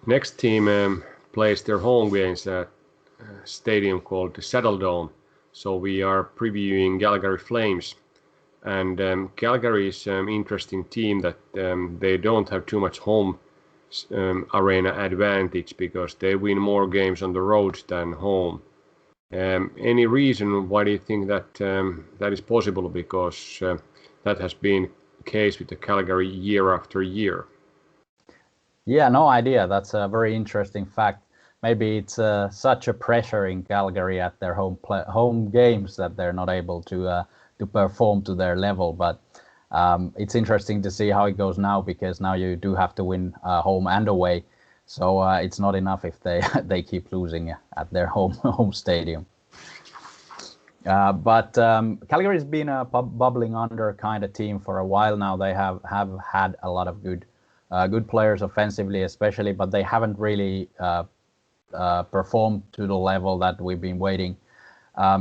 Next team plays their home games at a stadium called the Saddle Dome. So we are previewing Calgary Flames. And Calgary is an interesting team that they don't have too much home arena advantage because they win more games on the road than home. Any reason why do you think that that is possible? Because that has been the case with the Calgary year after year. Yeah, no idea. That's a very interesting fact. Maybe it's such a pressure in Calgary at their home games that they're not able to perform to their level. But it's interesting to see how it goes now, because now you do have to win home and away. So it's not enough if they they keep losing at their home stadium. But Calgary's been a bubbling under kind of team for a while now. They have had a lot of good players offensively, especially, but they haven't really performed to the level that we've been waiting.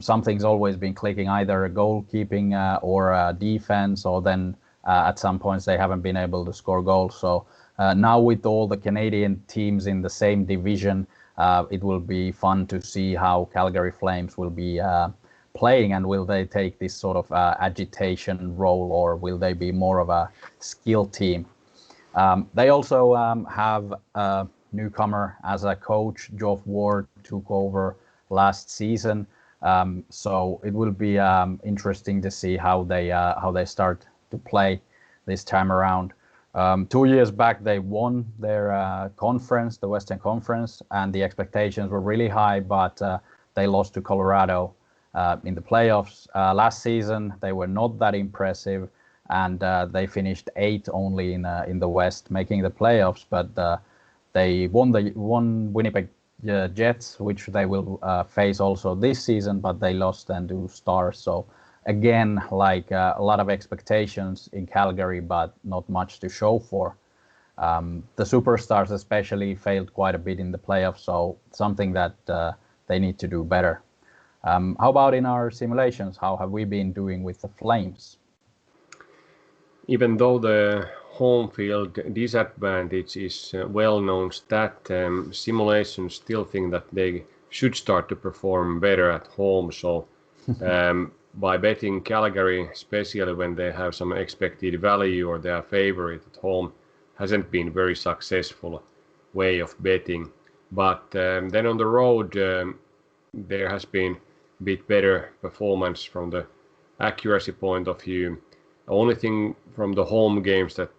Something's always been clicking, either goalkeeping or defense, or then at some points they haven't been able to score goals. So now with all the Canadian teams in the same division, it will be fun to see how Calgary Flames will be playing, and will they take this sort of agitation role, or will they be more of a skill team? They also have a newcomer as a coach. Geoff Ward took over last season, so it will be interesting to see how they start to play this time around. 2 years back, they won their conference, the Western Conference, and the expectations were really high, but they lost to Colorado in the playoffs. Last season, they were not that impressive, and they finished 8th only in the West, making the playoffs. But they won Winnipeg Jets, which they will face also this season, but they lost then to Stars. So again, like a lot of expectations in Calgary, but not much to show for. The superstars especially failed quite a bit in the playoffs, so something that they need to do better. How about in our simulations? How have we been doing with the Flames? Even though the home field disadvantage is a well-known stat, simulations still think that they should start to perform better at home. So by betting Calgary, especially when they have some expected value or they are favorite at home, hasn't been very successful way of betting. But then on the road, there has been a bit better performance from the accuracy point of view. The only thing from the home games that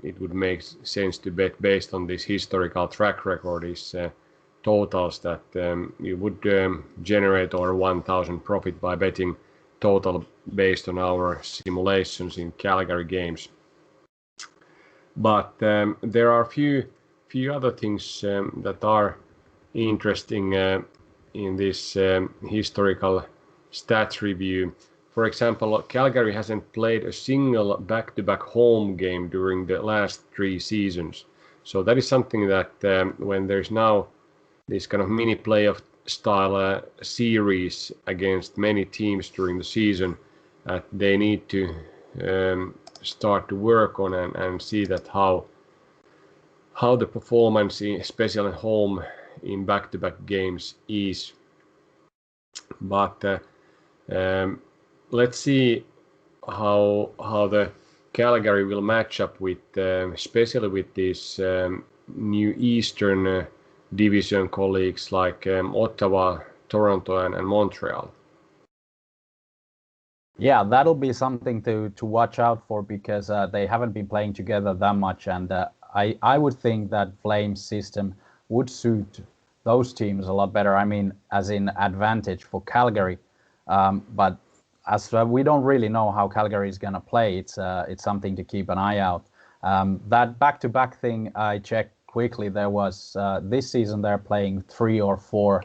it would make sense to bet based on this historical track record is totals that you would generate over 1,000 profit by betting total based on our simulations in Calgary games. But there are a few other things that are interesting in this historical stats review. For example, Calgary hasn't played a single back-to-back home game during the last 3 seasons. So that is something that when there's now this kind of mini playoff style series against many teams during the season, they need to start to work on and see that how the performance, especially at home in back-to-back games, is. But let's see how the Calgary will match up with, especially with these new Eastern Division colleagues like Ottawa, Toronto, and Montreal. Yeah, that'll be something to watch out for, because they haven't been playing together that much, and I would think that Flames system would suit those teams a lot better. I mean, as in advantage for Calgary, but as we don't really know how Calgary is going to play, it's something to keep an eye out. That back-to-back thing, I checked quickly. There was this season they're playing 3 or 4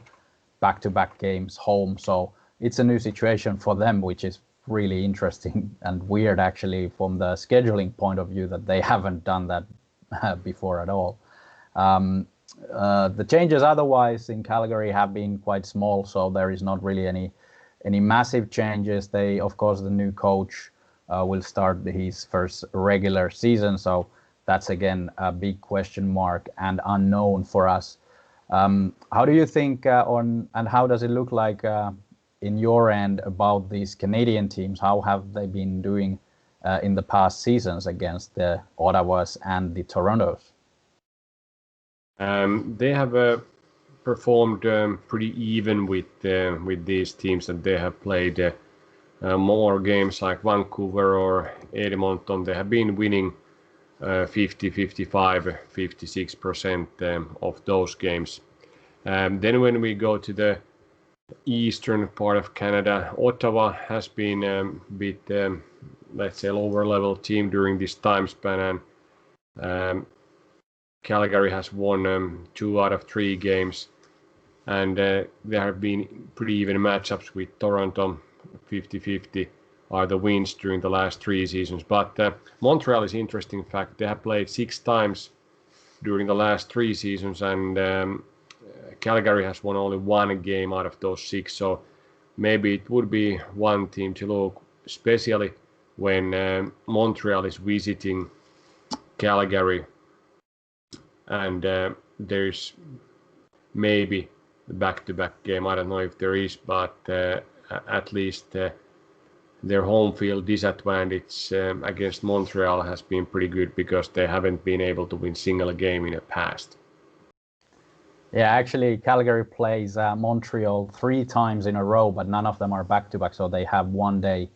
back-to-back games home, so it's a new situation for them, which is really interesting and weird actually from the scheduling point of view, that they haven't done that before at all. The changes otherwise in Calgary have been quite small, so there is not really any massive changes. Of course, the new coach will start his first regular season, so that's again a big question mark and unknown for us. How do you think and how does it look like in your end about these Canadian teams? How have they been doing in the past seasons against the Ottawas and the Torontos? They have performed pretty even with these teams that they have played. More games like Vancouver or Edmonton, they have been winning 50, 55, 56% of those games. Then when we go to the eastern part of Canada, Ottawa has been a bit, let's say, lower level team during this time span, and Calgary has won 2 out of 3 games, and there have been pretty even matchups with Toronto. 50-50 are the wins during the last 3 seasons. But Montreal is interesting fact. They have played 6 times during the last 3 seasons, and Calgary has won only 1 game out of those 6. So maybe it would be one team to look, especially when Montreal is visiting Calgary, and there's maybe the back-to-back game. I don't know if there is, but at least their home field disadvantage against Montreal has been pretty good because they haven't been able to win single game in the past. Yeah, actually, Calgary plays Montreal 3 times in a row, but none of them are back-to-back, so they have 1 day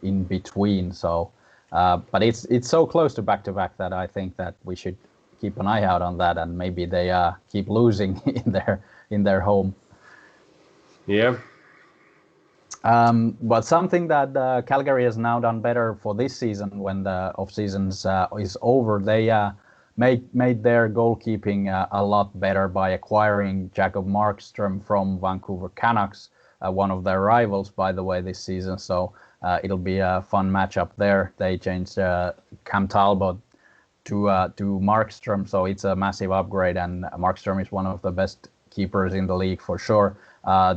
in between. So, but it's so close to back-to-back that I think that we should keep an eye out on that, and maybe they keep losing in their home. Yeah. But something that Calgary has now done better for this season, when the off season is over, they made their goalkeeping a lot better by acquiring Jacob Markstrom from Vancouver Canucks, one of their rivals, by the way, this season. So it'll be a fun matchup there. They changed Cam Talbot to Markstrom, so it's a massive upgrade, and Markstrom is one of the best keepers in the league for sure.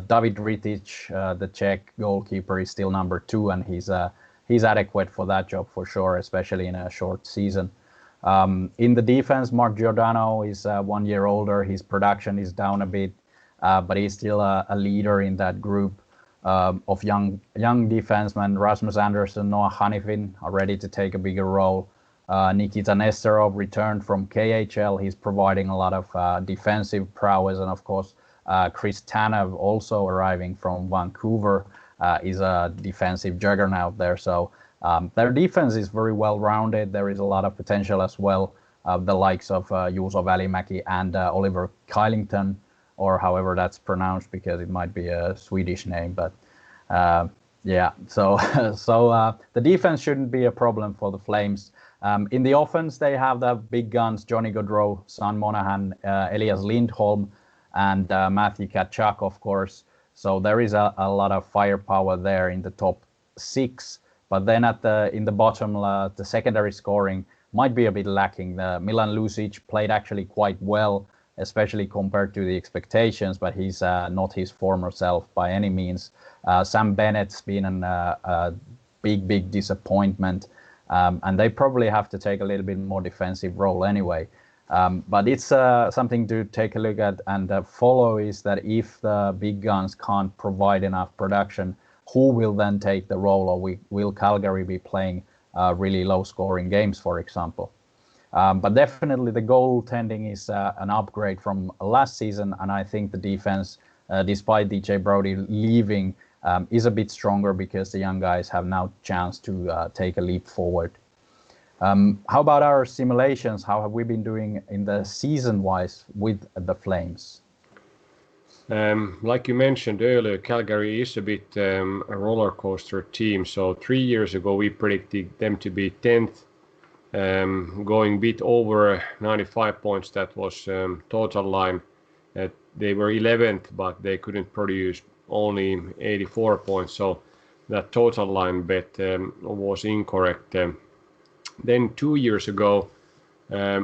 David Ritic, the Czech goalkeeper, is still number 2, and he's adequate for that job for sure, especially in a short season. In the defense, Mark Giordano is 1 year older. His production is down a bit, but he's still a leader in that group of young defensemen. Rasmus Andersson, Noah Hanifin are ready to take a bigger role. Nikita Nesterov returned from KHL. He's providing a lot of defensive prowess, and of course, Chris Tanev, also arriving from Vancouver, is a defensive juggernaut there. So their defense is very well rounded. There is a lot of potential as well. The likes of Juuso Välimäki and Oliver Kylington, or however that's pronounced, because it might be a Swedish name. But yeah, so the defense shouldn't be a problem for the Flames. In the offense, they have the big guns: Johnny Gaudreau, Sean Monahan, Elias Lindholm, and Matthew Tkachuk, of course. So there is a lot of firepower there in the top 6. But then in the bottom, the secondary scoring might be a bit lacking. Milan Lucic played actually quite well, especially compared to the expectations, but he's not his former self by any means. Sam Bennett's been a big disappointment, and they probably have to take a little bit more defensive role anyway. But it's something to take a look at and follow, is that if the big guns can't provide enough production, who will then take the role, or will Calgary be playing really low-scoring games, for example? But definitely the goaltending is an upgrade from last season, and I think the defense, despite DJ Brody leaving, is a bit stronger because the young guys have now chance to take a leap forward. How about our simulations? How have we been doing in the season-wise with the Flames? Like you mentioned earlier, Calgary is a bit a roller coaster team. So 3 years ago, we predicted them to be 10th, going a bit over 95 points. That was total line. They were 11th, but they couldn't produce only 84 points. So that total line bet was incorrect. Then 2 years ago,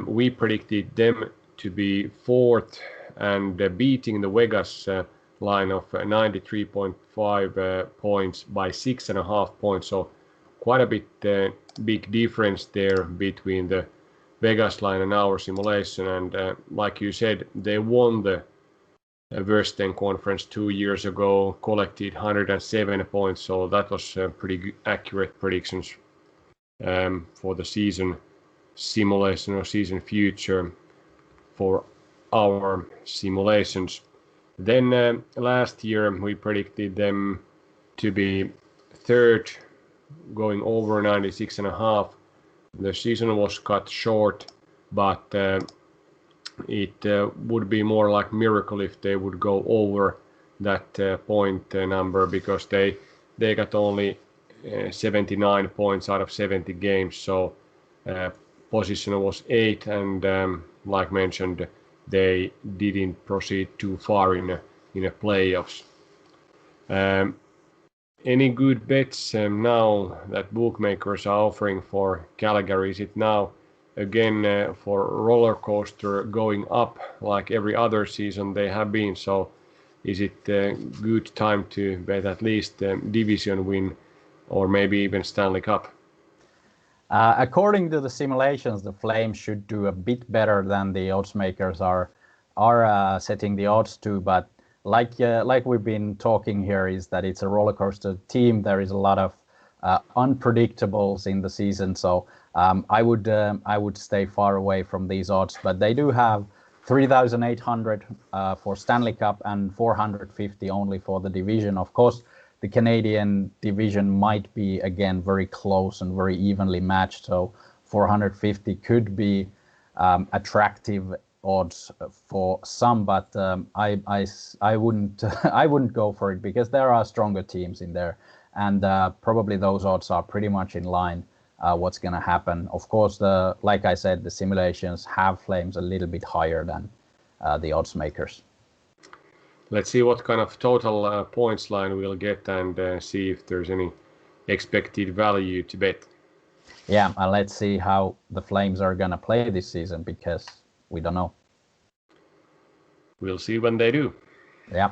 we predicted them to be 4th and beating the Vegas line of 93.5 points by 6.5 points. So quite a bit big difference there between the Vegas line and our simulation, and like you said, they won the Western Conference 2 years ago, collected 107 points, so that was pretty accurate predictions for the season simulation or season future for our simulations. Then last year we predicted them to be third, going over 96.5. The season was cut short, but it would be more like miracle if they would go over that point number, because they got only 79 points out of 70 games, so position was 8, and like mentioned, they didn't proceed too far in a playoffs. Any good bets now that bookmakers are offering for Calgary? Is it now again for roller coaster going up like every other season they have been? So is it a good time to bet at least division win or maybe even Stanley Cup? According to the simulations, the Flames should do a bit better than the odds makers are setting the odds to. But like we've been talking here, is that it's a roller coaster team. There is a lot of unpredictables in the season, so I would stay far away from these odds. But they do have 3,800 for Stanley Cup and 450 only for the division. Of course, the Canadian division might be again very close and very evenly matched, so 450 could be attractive odds for some, but I wouldn't I wouldn't go for it, because there are stronger teams in there, and probably those odds are pretty much in line what's going to happen. Of course, like I said, the simulations have Flames a little bit higher than the odds makers. Let's see what kind of total points line we'll get, and see if there's any expected value to bet. Yeah, and let's see how the Flames are going to play this season, because we don't know. We'll see when they do. Yeah.